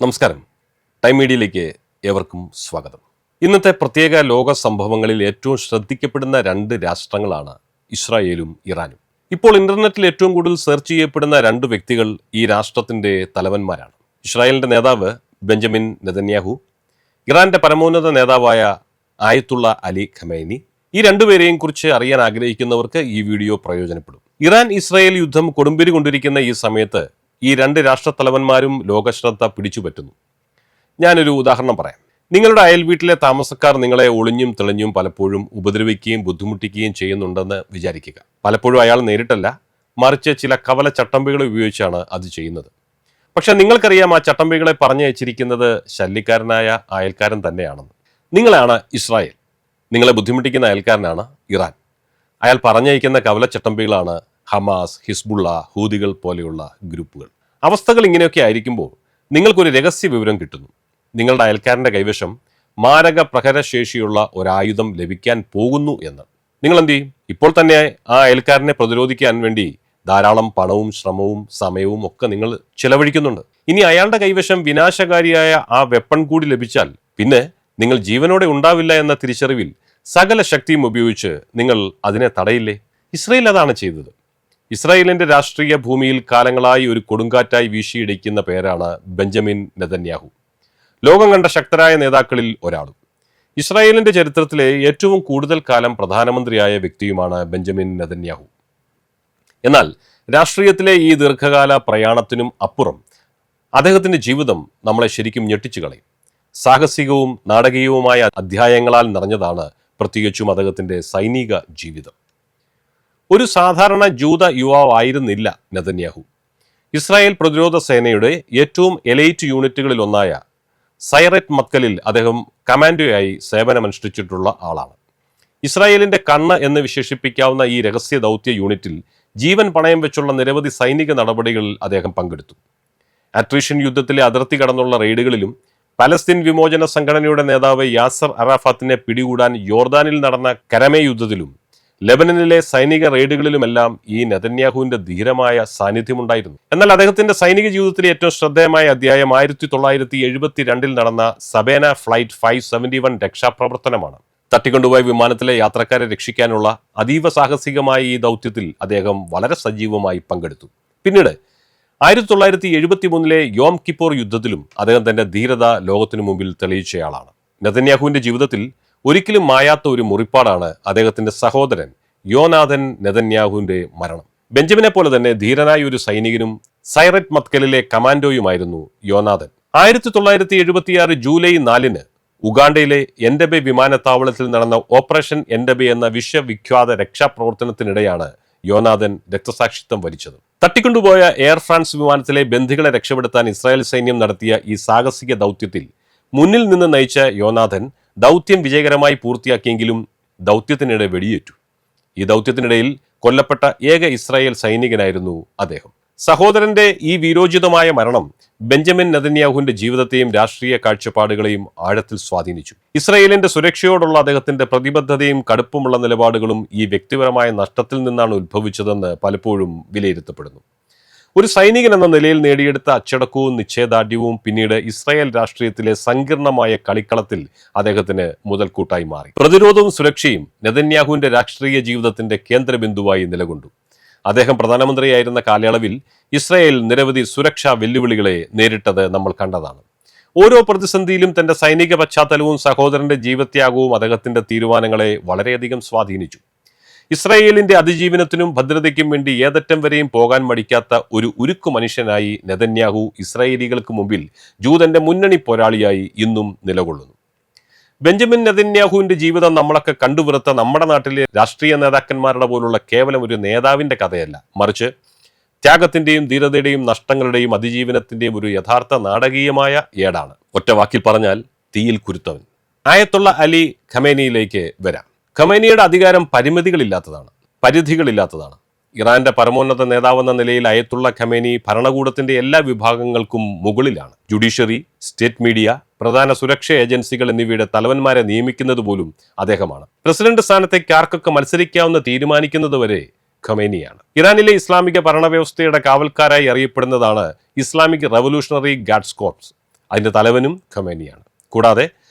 നമസ്കാരം. ടൈം മീഡിയയിലേക്ക് ഏവർക്കും സ്വാഗതം. ഇന്നത്തെ പ്രത്യേക ലോക സംഭവങ്ങളിൽ ഏറ്റവും ശ്രദ്ധിക്കപ്പെടുന്ന രണ്ട് രാഷ്ട്രങ്ങളാണ് ഇസ്രായേലും ഇറാനും. ഇപ്പോൾ ഇന്റർനെറ്റിൽ ഏറ്റവും കൂടുതൽ സെർച്ച് ചെയ്യപ്പെടുന്ന രണ്ട് വ്യക്തികൾ ഈ രാഷ്ട്രത്തിന്റെ തലവന്മാരാണ്. ഇസ്രായേലിന്റെ നേതാവ് ബെഞ്ചമിൻ നെതന്യാഹു, ഇറാന്റെ പരമോന്നത നേതാവായ ആയത്തുള്ള അലി ഖമേനി. ഈ രണ്ടുപേരെയും കുറിച്ച് അറിയാൻ ആഗ്രഹിക്കുന്നവർക്ക് ഈ വീഡിയോ പ്രയോജനപ്പെടും. ഇറാൻ ഇസ്രായേൽ യുദ്ധം കൊടുമ്പിരി കൊണ്ടിരിക്കുന്ന ഈ സമയത്ത് ഈ രണ്ട് രാഷ്ട്രത്തലവന്മാരും ലോകശ്രദ്ധ പിടിച്ചുപറ്റുന്നു. ഞാനൊരു ഉദാഹരണം പറയാം. നിങ്ങളുടെ അയൽ വീട്ടിലെ താമസക്കാർ നിങ്ങളെ ഒളിഞ്ഞും തെളിഞ്ഞും പലപ്പോഴും ഉപദ്രവിക്കുകയും ബുദ്ധിമുട്ടിക്കുകയും ചെയ്യുന്നുണ്ടെന്ന് വിചാരിക്കുക. പലപ്പോഴും അയാൾ നേരിട്ടല്ല, മറിച്ച് ചില കവല ചട്ടമ്പികളെ ഉപയോഗിച്ചാണ് അത് ചെയ്യുന്നത്. പക്ഷെ നിങ്ങൾക്കറിയാം, ആ ചട്ടമ്പികളെ പറഞ്ഞയച്ചിരിക്കുന്നത് ശല്യക്കാരനായ അയൽക്കാരൻ തന്നെയാണെന്ന്. നിങ്ങളാണ് ഇസ്രായേൽ, നിങ്ങളെ ബുദ്ധിമുട്ടിക്കുന്ന അയൽക്കാരനാണ് ഇറാൻ. അയാൾ പറഞ്ഞയക്കുന്ന കവല ചട്ടമ്പികളാണ് ഹമാസ്, ഹിസ്ബുള്ള, ഹൂതികൾ പോലെയുള്ള ഗ്രൂപ്പുകൾ. അവസ്ഥകൾ ഇങ്ങനെയൊക്കെ ആയിരിക്കുമ്പോൾ നിങ്ങൾക്കൊരു രഹസ്യ വിവരം കിട്ടുന്നു. നിങ്ങളുടെ അയൽക്കാരൻ്റെ കൈവശം മാരക പ്രഹരശേഷിയുള്ള ഒരായുധം ലഭിക്കാൻ പോകുന്നു എന്ന്. നിങ്ങൾ എന്ത് ചെയ്യും? ഇപ്പോൾ തന്നെ ആ അയൽക്കാരനെ പ്രതിരോധിക്കാൻ വേണ്ടി ധാരാളം പണവും ശ്രമവും സമയവും ഒക്കെ നിങ്ങൾ ചെലവഴിക്കുന്നുണ്ട്. ഇനി അയാളുടെ കൈവശം വിനാശകാരിയായ ആ വെപ്പൺ കൂടി ലഭിച്ചാൽ പിന്നെ നിങ്ങൾ ജീവനോടെ ഉണ്ടാവില്ല എന്ന തിരിച്ചറിവിൽ സകല ശക്തിയും ഉപയോഗിച്ച് നിങ്ങൾ അതിനെ തടയില്ലേ? ഇസ്രായേൽ അതാണ് ചെയ്തത്. ഇസ്രായേലിന്റെ രാഷ്ട്രീയ ഭൂമിയിൽ കാലങ്ങളായി ഒരു കൊടുങ്കാറ്റായി വീശിയിടിക്കുന്ന പേരാണ് ബെഞ്ചമിൻ നെതന്യാഹു. ലോകം കണ്ട ശക്തരായ നേതാക്കളിൽ ഒരാളും ഇസ്രായേലിന്റെ ചരിത്രത്തിലെ ഏറ്റവും കൂടുതൽ കാലം പ്രധാനമന്ത്രിയായ വ്യക്തിയുമാണ് ബെഞ്ചമിൻ നെതന്യാഹു. എന്നാൽ രാഷ്ട്രീയത്തിലെ ഈ ദീർഘകാല പ്രയാണത്തിനും അപ്പുറം അദ്ദേഹത്തിന്റെ ജീവിതം നമ്മളെ ശരിക്കും ഞെട്ടിച്ചു കളയും. സാഹസികവും നാടകീയവുമായ അധ്യായങ്ങളാൽ നിറഞ്ഞതാണ് പ്രത്യേകിച്ചും അദ്ദേഹത്തിന്റെ സൈനിക ജീവിതം. ഒരു സാധാരണ ജൂത യുവാവായിരുന്നില്ല നെതന്യാഹു. ഇസ്രായേൽ പ്രതിരോധ സേനയുടെ ഏറ്റവും എലൈറ്റ് യൂണിറ്റുകളിൽ ഒന്നായ സൈററ്റ് മത്കലിൽ അദ്ദേഹം കമാൻഡോയായി സേവനമനുഷ്ഠിച്ചിട്ടുള്ള ആളാണ്. ഇസ്രായേലിന്റെ കണ്ണ് എന്ന് വിശേഷിപ്പിക്കാവുന്ന ഈ രഹസ്യ ദൗത്യ യൂണിറ്റിൽ ജീവൻ പണയം വെച്ചുള്ള നിരവധി സൈനിക നടപടികളിൽ അദ്ദേഹം പങ്കെടുത്തു. അട്രീഷൻ യുദ്ധത്തിലെ അതിർത്തി കടന്നുള്ള റെയ്ഡുകളിലും പലസ്തീൻ വിമോചന സംഘടനയുടെ നേതാവ് യാസർ അറാഫാത്തിനെ പിടികൂടാൻ യോർദാനിൽ നടന്ന കരമേ യുദ്ധത്തിലും ലെബനനിലെ സൈനിക റെയ്ഡുകളിലുമെല്ലാം ഈ നെതന്യാഹുവിന്റെ ധീരമായ സാന്നിധ്യമുണ്ടായിരുന്നു. എന്നാൽ അദ്ദേഹത്തിന്റെ സൈനിക ജീവിതത്തിലെ ഏറ്റവും ശ്രദ്ധേയമായ അധ്യായം 1972 നടന്ന സബേന ഫ്ലൈറ്റ് 571 രക്ഷാപ്രവർത്തനമാണ്. തട്ടിക്കൊണ്ടുപോയ വിമാനത്തിലെ യാത്രക്കാരെ രക്ഷിക്കാനുള്ള അതീവ സാഹസികമായ ഈ ദൗത്യത്തിൽ അദ്ദേഹം വളരെ സജീവമായി പങ്കെടുത്തു. പിന്നീട് 1973 യോം കിപ്പോർ യുദ്ധത്തിലും അദ്ദേഹം തന്റെ ധീരത ലോകത്തിനു മുമ്പിൽ തെളിയിച്ചയാളാണ്. നെതന്യാഹുവിന്റെ ജീവിതത്തിൽ ഒരിക്കലും മായാത്ത ഒരു മുറിപ്പാടാണ് അദ്ദേഹത്തിന്റെ സഹോദരൻ യോനാഥൻ നെതന്യാഹുവിന്റെ മരണം. ബെഞ്ചമിനെ പോലെ തന്നെ ധീരനായ ഒരു സൈനികനും സൈററ്റ് മത്കലിലെ കമാൻഡോയുമായിരുന്നു യോനാഥൻ. 1976 ജൂലൈ 4 ഉഗാണ്ടയിലെ എൻഡബെ വിമാനത്താവളത്തിൽ നടന്ന ഓപ്പറേഷൻ എൻഡബെ എന്ന വിശ്വവിഖ്യാത രക്ഷാപ്രവർത്തനത്തിനിടെയാണ് യോനാഥൻ രക്തസാക്ഷിത്വം വരിച്ചത്. തട്ടിക്കൊണ്ടുപോയ എയർ ഫ്രാൻസ് വിമാനത്തിലെ ബന്ദികളെ രക്ഷപ്പെടുത്താൻ ഇസ്രായേൽ സൈന്യം നടത്തിയ ഈ സാഹസിക ദൗത്യത്തിൽ മുന്നിൽ നിന്ന് നയിച്ച യോനാഥൻ ദൗത്യം വിജയകരമായി പൂർത്തിയാക്കിയെങ്കിലും ദൗത്യത്തിനിടെ വെടിയേറ്റു. ഈ ദൗത്യത്തിനിടയിൽ കൊല്ലപ്പെട്ട ഏക ഇസ്രായേൽ സൈനികനായിരുന്നു അദ്ദേഹം. സഹോദരന്റെ ഈ വീരോചിതമായ മരണം ബെഞ്ചമിൻ നെതന്യാഹുവിന്റെ ജീവിതത്തെയും രാഷ്ട്രീയ കാഴ്ചപ്പാടുകളെയും ആഴത്തിൽ സ്വാധീനിച്ചു. ഇസ്രായേലിന്റെ സുരക്ഷയോടുള്ള അദ്ദേഹത്തിന്റെ പ്രതിബദ്ധതയും കടുപ്പമുള്ള നിലപാടുകളും ഈ വ്യക്തിപരമായ നഷ്ടത്തിൽ നിന്നാണ് ഉത്ഭവിച്ചതെന്ന് പലപ്പോഴും വിലയിരുത്തപ്പെടുന്നു. ഒരു സൈനികൻ എന്ന നിലയിൽ നേടിയെടുത്ത അച്ചടക്കവും നിശ്ചയദാർഢ്യവും പിന്നീട് ഇസ്രായേൽ രാഷ്ട്രീയത്തിലെ സങ്കീർണമായ കളിക്കളത്തിൽ അദ്ദേഹത്തിന് മുതൽക്കൂട്ടായി മാറി. പ്രതിരോധവും സുരക്ഷയും നെതന്യാഹുവിന്റെ രാഷ്ട്രീയ ജീവിതത്തിന്റെ കേന്ദ്രബിന്ദുവായി നിലകൊണ്ടു. അദ്ദേഹം പ്രധാനമന്ത്രിയായിരുന്ന കാലയളവിൽ ഇസ്രായേൽ നിരവധി സുരക്ഷാ വെല്ലുവിളികളെ നേരിട്ടത് നമ്മൾ കണ്ടതാണ്. ഓരോ പ്രതിസന്ധിയിലും തന്റെ സൈനിക പശ്ചാത്തലവും സഹോദരന്റെ ജീവത്യാഗവും അദ്ദേഹത്തിന്റെ തീരുമാനങ്ങളെ വളരെയധികം സ്വാധീനിച്ചു. ഇസ്രായേലിന്റെ അതിജീവനത്തിനും ഭദ്രതയ്ക്കും വേണ്ടി ഏതറ്റം വരെയും പോകാൻ മടിക്കാത്ത ഒരു ഉരുക്കു മനുഷ്യനായി നെതന്യാഹു ഇസ്രായേലികൾക്ക് മുമ്പിൽ ജൂതന്റെ മുന്നണി പോരാളിയായി ഇന്നും നിലകൊള്ളുന്നു. ബെഞ്ചമിൻ നെതന്യാഹുവിന്റെ ജീവിതം നമ്മളൊക്കെ കണ്ടുപിറുത്ത നമ്മുടെ നാട്ടിലെ രാഷ്ട്രീയ നേതാക്കന്മാരുടെ പോലുള്ള കേവലം ഒരു നേതാവിന്റെ കഥയല്ല, മറിച്ച് ത്യാഗത്തിന്റെയും ധീരതയുടെയും നഷ്ടങ്ങളുടെയും അതിജീവനത്തിന്റെയും ഒരു യഥാർത്ഥ നാടകീയമായ ഏടാണ്. ഒറ്റ വാക്കിൽ പറഞ്ഞാൽ തീയിൽ കുരുത്തവൻ. ആയത്തുള്ള അലി ഖമേനിയിലേക്ക് വരാം. ഖമേനിയുടെ അധികാരം പരിധികളില്ലാത്തതാണ്. ഇറാന്റെ പരമോന്നത നേതാവെന്ന നിലയിൽ അയത്തുള്ള ഖമേനി ഭരണകൂടത്തിന്റെ എല്ലാ വിഭാഗങ്ങൾക്കും മുകളിലാണ്. ജുഡീഷ്യറി, സ്റ്റേറ്റ് മീഡിയ, പ്രധാന സുരക്ഷാ ഏജൻസികൾ എന്നിവയുടെ തലവന്മാരെ നിയമിക്കുന്നത് പോലും അദ്ദേഹമാണ്. പ്രസിഡന്റ് സ്ഥാനത്തേക്ക് ആർക്കൊക്കെ മത്സരിക്കാവുന്ന തീരുമാനിക്കുന്നത് വരെ ഖമേനിയാണ്. ഇറാനിലെ ഇസ്ലാമിക ഭരണവ്യവസ്ഥയുടെ കാവൽക്കാരായി അറിയപ്പെടുന്നതാണ് ഇസ്ലാമിക് റവല്യൂഷണറി ഗാർഡ്സ് കോർപ്സ്. അതിന്റെ തലവനും ഖമേനിയാണ്. കൂടാതെ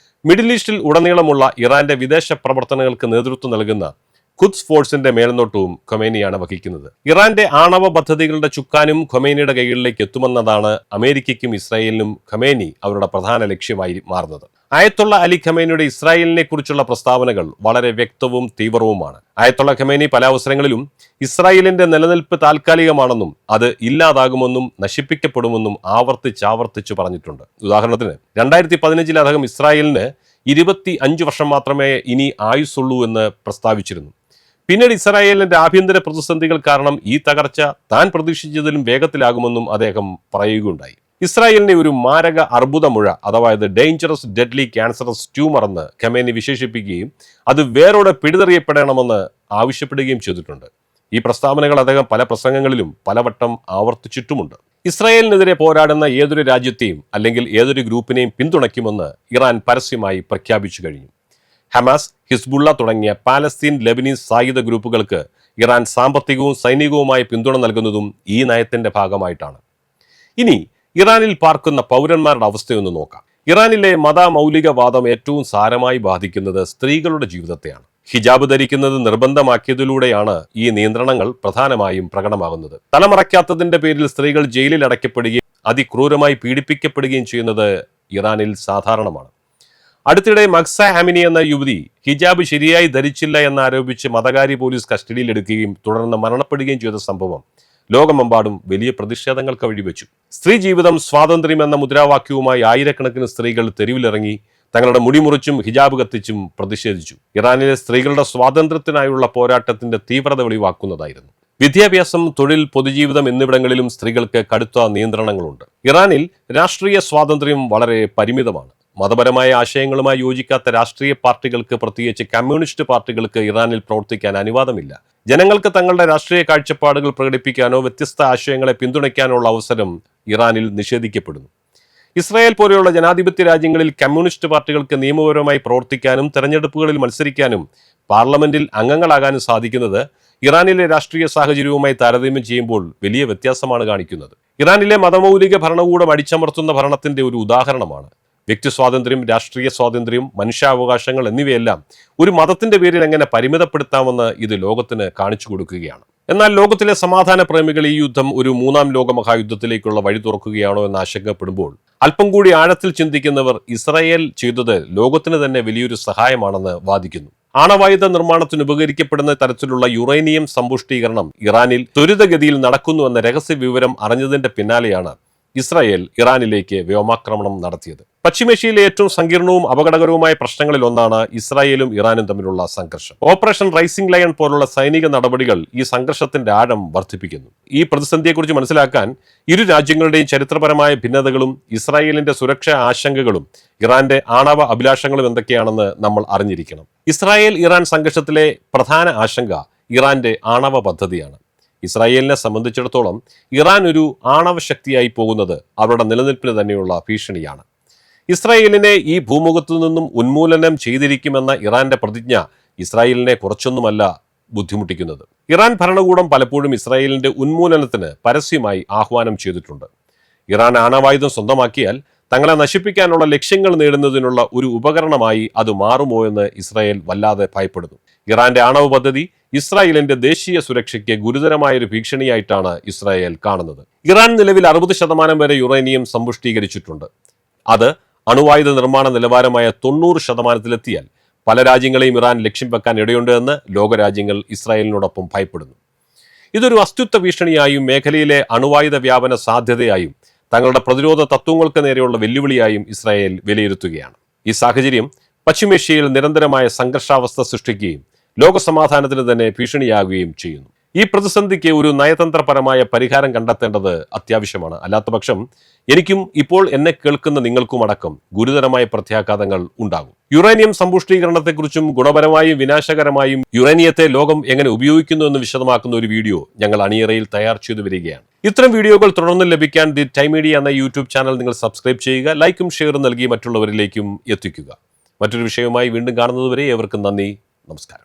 മിഡിൽ ഈസ്റ്റിൽ ഉടനീളമുള്ള ഇറാന്റെ വിദേശ പ്രവർത്തനങ്ങൾക്ക് നേതൃത്വം നൽകുന്ന ഖുദ്സ് ഫോഴ്സിന്റെ മേൽനോട്ടവും ഖൊമേനിയാണ് വഹിക്കുന്നത്. ഇറാന്റെ ആണവ പദ്ധതികളുടെ ചുക്കാനും ഖൊമേനിയുടെ കൈകളിലേക്ക് എത്തുമെന്നതാണ് അമേരിക്കയ്ക്കും ഇസ്രായേലിനും ഖമേനി അവരുടെ പ്രധാന ലക്ഷ്യമായി മാറുന്നത്. അയത്തുള്ള അലി ഖമേനിയുടെ ഇസ്രായേലിനെ കുറിച്ചുള്ള പ്രസ്താവനകൾ വളരെ വ്യക്തവും തീവ്രവുമാണ്. അയത്തുള്ള ഖമേനി പല അവസരങ്ങളിലും ഇസ്രായേലിന്റെ നിലനിൽപ്പ് താൽക്കാലികമാണെന്നും അത് ഇല്ലാതാകുമെന്നും നശിപ്പിക്കപ്പെടുമെന്നും ആവർത്തിച്ചു പറഞ്ഞിട്ടുണ്ട്. ഉദാഹരണത്തിന് 2015 അദ്ദേഹം ഇസ്രായേലിന് 25 വർഷം മാത്രമേ ഇനി ആയുസ്സുള്ളൂ എന്ന് പ്രസ്താവിച്ചിരുന്നു. പിന്നീട് ഇസ്രായേലിന്റെ ആഭ്യന്തര പ്രതിസന്ധികൾ കാരണം ഈ തകർച്ച താൻ പ്രതീക്ഷിച്ചതിലും വേഗത്തിലാകുമെന്നും അദ്ദേഹം പറയുകയുണ്ടായി. ഇസ്രായേലിനെ ഒരു മാരക അർബുദമുഴ അഥവാ ഡേഞ്ചറസ് ഡെഡ്ലി ക്യാൻസറസ് ട്യൂമർ എന്ന് ഖമേനി വിശേഷിപ്പിക്കുകയും അത് വേരോടെ പിടിതെറിയപ്പെടണമെന്ന് ആവശ്യപ്പെടുകയും ചെയ്തിട്ടുണ്ട്. ഈ പ്രസ്താവനകൾ അദ്ദേഹം പല പ്രസംഗങ്ങളിലും പലവട്ടം ആവർത്തിച്ചിട്ടുമുണ്ട്. ഇസ്രായേലിനെതിരെ പോരാടുന്ന ഏതൊരു രാജ്യത്തെയും അല്ലെങ്കിൽ ഏതൊരു ഗ്രൂപ്പിനെയും പിന്തുണയ്ക്കുമെന്ന് ഇറാൻ പരസ്യമായി പ്രഖ്യാപിച്ചു കഴിഞ്ഞു. ഹമാസ്, ഹിസ്ബുള്ള തുടങ്ങിയ പാലസ്തീൻ ലെബനീസ് സായുധ ഗ്രൂപ്പുകൾക്ക് ഇറാൻ സാമ്പത്തികവും സൈനികവുമായ പിന്തുണ നൽകുന്നതും ഈ നയത്തിന്റെ ഭാഗമായിട്ടാണ്. ഇനി ഇറാനിൽ പാർക്കുന്ന പൗരന്മാരുടെ അവസ്ഥയൊന്ന് നോക്കാം. ഇറാനിലെ മതമൗലികവാദം ഏറ്റവും സാരമായി ബാധിക്കുന്നത് സ്ത്രീകളുടെ ജീവിതത്തെയാണ്. ഹിജാബ് ധരിക്കുന്നത് നിർബന്ധമാക്കിയതിലൂടെയാണ് ഈ നിയന്ത്രണങ്ങൾ പ്രധാനമായും പ്രകടമാകുന്നത്. തലമറയ്ക്കാത്തതിന്റെ പേരിൽ സ്ത്രീകൾ ജയിലിൽ അടയ്ക്കപ്പെടുകയും അതിക്രൂരമായി പീഡിപ്പിക്കപ്പെടുകയും ചെയ്യുന്നത് ഇറാനിൽ സാധാരണമാണ്. അടുത്തിടെ മക്സ അമിനി എന്ന യുവതി ഹിജാബ് ശരിയായി ധരിച്ചില്ല എന്നാരോപിച്ച് മതകാരി പോലീസ് കസ്റ്റഡിയിലെടുക്കുകയും തുടർന്ന് മരണപ്പെടുകയും ചെയ്ത സംഭവം ലോകമെമ്പാടും വലിയ പ്രതിഷേധങ്ങൾക്ക് വഴിവെച്ചു. സ്ത്രീ ജീവിതം സ്വാതന്ത്ര്യം എന്ന മുദ്രാവാക്യവുമായി ആയിരക്കണക്കിന് സ്ത്രീകൾ തെരുവിലിറങ്ങി തങ്ങളുടെ മുടിമുറിച്ചും ഹിജാബ് കത്തിച്ചും പ്രതിഷേധിച്ചു. ഇറാനിലെ സ്ത്രീകളുടെ സ്വാതന്ത്ര്യത്തിനായുള്ള പോരാട്ടത്തിന്റെ തീവ്രത വെളിവാക്കുന്നതായിരുന്നു. വിദ്യാഭ്യാസം, തൊഴിൽ, പൊതുജീവിതം എന്നിവിടങ്ങളിലും സ്ത്രീകൾക്ക് കടുത്ത നിയന്ത്രണങ്ങളുണ്ട്. ഇറാനിൽ രാഷ്ട്രീയ സ്വാതന്ത്ര്യം വളരെ പരിമിതമാണ്. മതപരമായ ആശയങ്ങളുമായി യോജിക്കാത്ത രാഷ്ട്രീയ പാർട്ടികൾക്ക്, പ്രത്യേകിച്ച് കമ്മ്യൂണിസ്റ്റ് പാർട്ടികൾക്ക് ഇറാനിൽ പ്രവർത്തിക്കാൻ അനുവാദമില്ല. ജനങ്ങൾക്ക് തങ്ങളുടെ രാഷ്ട്രീയ കാഴ്ചപ്പാടുകൾ പ്രകടിപ്പിക്കാനോ വ്യത്യസ്ത ആശയങ്ങളെ പിന്തുണയ്ക്കാനോ ഉള്ള അവസരം ഇറാനിൽ നിഷേധിക്കപ്പെടുന്നു. ഇസ്രായേൽ പോലെയുള്ള ജനാധിപത്യ രാജ്യങ്ങളിൽ കമ്മ്യൂണിസ്റ്റ് പാർട്ടികൾക്ക് നിയമപരമായി പ്രവർത്തിക്കാനും തെരഞ്ഞെടുപ്പുകളിൽ മത്സരിക്കാനും പാർലമെന്റിൽ അംഗങ്ങളാകാനും സാധിക്കുന്നത് ഇറാനിലെ രാഷ്ട്രീയ സാഹചര്യവുമായി താരതമ്യം ചെയ്യുമ്പോൾ വലിയ വ്യത്യാസമാണ് കാണിക്കുന്നത്. ഇറാനിലെ മതമൗലിക ഭരണകൂടം അടിച്ചമർത്തുന്ന ഭരണത്തിന്റെ ഒരു ഉദാഹരണമാണ്. വ്യക്തി സ്വാതന്ത്ര്യം, രാഷ്ട്രീയ സ്വാതന്ത്ര്യം, മനുഷ്യാവകാശങ്ങൾ എന്നിവയെല്ലാം ഒരു മതത്തിന്റെ പേരിൽ എങ്ങനെ പരിമിതപ്പെടുത്താമെന്ന് ഇത് ലോകത്തിന് കാണിച്ചു കൊടുക്കുകയാണ്. എന്നാൽ ലോകത്തിലെ സമാധാന പ്രേമികൾ ഈ യുദ്ധം ഒരു മൂന്നാം ലോക മഹായുദ്ധത്തിലേക്കുള്ള വഴി തുറക്കുകയാണോ എന്ന് ആശങ്കപ്പെടുമ്പോൾ അല്പം കൂടി ആഴത്തിൽ ചിന്തിക്കുന്നവർ ഇസ്രായേൽ ചെയ്തത് ലോകത്തിന് തന്നെ വലിയൊരു സഹായമാണെന്ന് വാദിക്കുന്നു. ആണവായുധ നിർമ്മാണത്തിന് ഉപകരിക്കപ്പെടുന്ന തരത്തിലുള്ള യുറേനിയം സമ്പുഷ്ടീകരണം ഇറാനിൽ ത്വരിതഗതിയിൽ നടക്കുന്നുവെന്ന രഹസ്യ വിവരം അറിഞ്ഞതിന്റെ പിന്നാലെയാണ് ഇസ്രായേൽ ഇറാനിലേക്ക് വ്യോമാക്രമണം നടത്തിയത്. പശ്ചിമേഷ്യയിലെ ഏറ്റവും സങ്കീർണവും അപകടകരവുമായ പ്രശ്നങ്ങളിൽ ഒന്നാണ് ഇസ്രായേലും ഇറാനും തമ്മിലുള്ള സംഘർഷം. ഓപ്പറേഷൻ റൈസിംഗ് ലയൺ പോലുള്ള സൈനിക നടപടികൾ ഈ സംഘർഷത്തിന്റെ ആഴം വർദ്ധിപ്പിക്കുന്നു. ഈ പ്രതിസന്ധിയെക്കുറിച്ച് മനസ്സിലാക്കാൻ ഇരു രാജ്യങ്ങളുടെയും ചരിത്രപരമായ ഭിന്നതകളും ഇസ്രായേലിന്റെ സുരക്ഷാ ആശങ്കകളും ഇറാന്റെ ആണവ അഭിലാഷങ്ങളും എന്തൊക്കെയാണെന്ന് നമ്മൾ അറിഞ്ഞിരിക്കണം. ഇസ്രായേൽ ഇറാൻ സംഘർഷത്തിലെ പ്രധാന ആശങ്ക ഇറാന്റെ ആണവ പദ്ധതിയാണ്. ഇസ്രായേലിനെ സംബന്ധിച്ചിടത്തോളം ഇറാൻ ഒരു ആണവ ശക്തിയായി പോകുന്നത് അവരുടെ നിലനിൽപ്പിന് തന്നെയുള്ള ഭീഷണിയാണ്. ഇസ്രായേലിനെ ഈ ഭൂമുഖത്തു നിന്നും ഉന്മൂലനം ചെയ്തിരിക്കുമെന്ന ഇറാന്റെ പ്രതിജ്ഞ ഇസ്രായേലിനെ കുറച്ചൊന്നുമല്ല ബുദ്ധിമുട്ടിക്കുന്നത്. ഇറാൻ ഭരണകൂടം പലപ്പോഴും ഇസ്രായേലിന്റെ ഉന്മൂലനത്തിന് പരസ്യമായി ആഹ്വാനം ചെയ്തിട്ടുണ്ട്. ഇറാൻ ആണവായുധം സ്വന്തമാക്കിയാൽ തങ്ങളെ നശിപ്പിക്കാനുള്ള ലക്ഷ്യങ്ങൾ നേടുന്നതിനുള്ള ഒരു ഉപകരണമായി അത് മാറുമോ എന്ന് ഇസ്രായേൽ വല്ലാതെ ഭയപ്പെടുന്നു. ഇറാന്റെ ആണവ പദ്ധതി ഇസ്രായേലിന്റെ ദേശീയ സുരക്ഷയ്ക്ക് ഗുരുതരമായൊരു ഭീഷണിയായിട്ടാണ് ഇസ്രായേൽ കാണുന്നത്. ഇറാൻ നിലവിൽ 60% വരെ യുറേനിയം സമ്പുഷ്ടീകരിച്ചിട്ടുണ്ട്. അത് അണുവായുധ നിർമ്മാണ നിലവാരമായ 90%-ലെത്തിയാൽ പല രാജ്യങ്ങളെയും ഇറാൻ ലക്ഷ്യം വെക്കാൻ ഇടയുണ്ട് എന്ന് ലോകരാജ്യങ്ങൾ ഇസ്രായേലിനോടൊപ്പം ഭയപ്പെടുന്നു. ഇതൊരു അസ്തിത്വ ഭീഷണിയായും മേഖലയിലെ അണുവായുധ വ്യാപന സാധ്യതയായും തങ്ങളുടെ പ്രതിരോധ തത്വങ്ങൾക്ക് നേരെയുള്ള വെല്ലുവിളിയായും ഇസ്രായേൽ വിലയിരുത്തുകയാണ്. ഈ സാഹചര്യം പശ്ചിമേഷ്യയിൽ നിരന്തരമായ സംഘർഷാവസ്ഥ സൃഷ്ടിക്കുകയും ലോകസമാധാനത്തിന് തന്നെ ഭീഷണിയാകുകയും ചെയ്യുന്നു. ഈ പ്രതിസന്ധിക്ക് ഒരു നയതന്ത്രപരമായ പരിഹാരം കണ്ടെത്തേണ്ടത് അത്യാവശ്യമാണ്. അല്ലാത്തപക്ഷം എനിക്കും ഇപ്പോൾ എന്നെ കേൾക്കുന്ന നിങ്ങൾക്കും അടക്കം ഗുരുതരമായ പ്രത്യാഘാതങ്ങൾ ഉണ്ടാകും. യുറേനിയം സമ്പുഷ്ടീകരണത്തെക്കുറിച്ചും ഗുണപരമായും വിനാശകരമായും യുറേനിയത്തെ ലോകം എങ്ങനെ ഉപയോഗിക്കുന്നു എന്ന് വിശദമാക്കുന്ന ഒരു വീഡിയോ ഞങ്ങൾ അണിയറയിൽ തയ്യാർ ചെയ്തു വരികയാണ്. ഇത്തരം വീഡിയോകൾ തുടർന്ന് ലഭിക്കാൻ ദി ടൈം മീഡിയ എന്ന യൂട്യൂബ് ചാനൽ നിങ്ങൾ സബ്സ്ക്രൈബ് ചെയ്യുക, ലൈക്കും ഷെയറും നൽകി മറ്റുള്ളവരിലേക്കും എത്തിക്കുക. മറ്റൊരു വിഷയവുമായി വീണ്ടും കാണുന്നതുവരെ ഏവർക്കും നന്ദി, നമസ്കാരം.